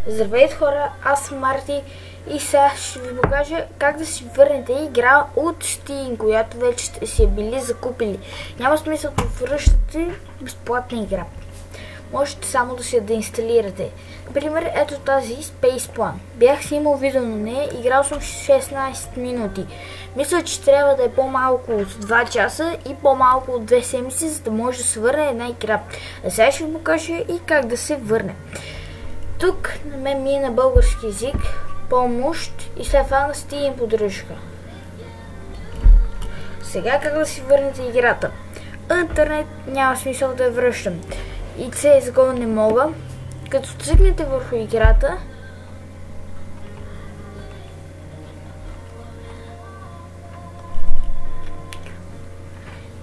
Здравейте хора, аз съм Марти и сега ще ви покажа как да си върнете игра от Steam, която вече сте си я били закупили. Няма смисъл да връщате безплатна игра. Можете само да си я деинсталирате. Например, ето тази Space Plan. Бях си имал видео на нея, играл съм 16 минути. Мисля, че трябва да е по-малко от 2 часа и по-малко от 2 седмици, за да може да се върне една игра. А сега ще ви покажа и как да се върне. Тук на мен ми е на български език, помощ и след това на Steam поддръжка. Сега как да си върнете играта? Интернет няма смисъл да я връщам. И CSGO не мога. Като цъкнете върху играта,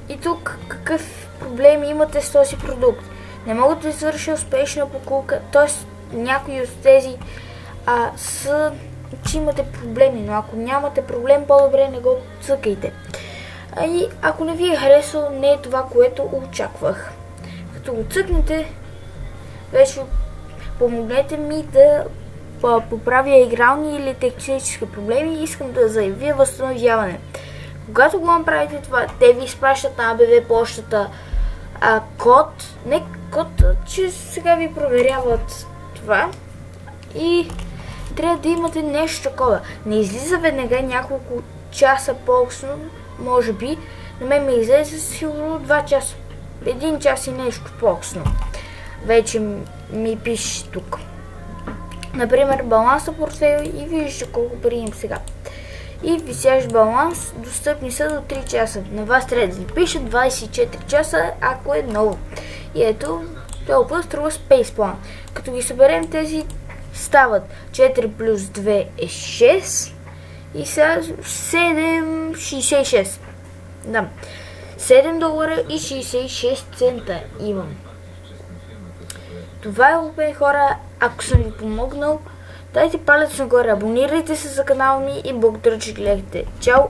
и тук какъв проблем имате с този продукт? Не мога да извърша успешна покупка, т.е. някои от тези са, че имате проблеми, но ако нямате проблем, по-добре не го цъкайте. И ако не ви е харесало, не е това, което очаквах. Като го цъкнете, вече помогнете ми да поправя игрални или технически проблеми и искам да заявя възстановяване. Когато го направите това, те ви изпращат на АБВ почтата код, не код, че сега ви проверяват това и трябва да имате нещо такова. Не излиза веднага, няколко часа по-късно, може би, на мен ми излезе сигурно 2 часа, 1 час и нещо по-късно. Вече ми пише тук. Например, баланс на портфейл и виждате колко прием сега. И висящ баланс, достъпни са до 3 часа. На вас трябва да ви пише 24 часа, ако е ново. И ето, толкова струва Space Plan. Като ги съберем, тези стават 4 плюс 2 е 6 и сега 7,66. Да, $7.66 имам. Това е опен хора, ако съм ви помогнал, дайте палец нагоре, абонирайте се за канала ми и благодаря, че гледахте. Чао!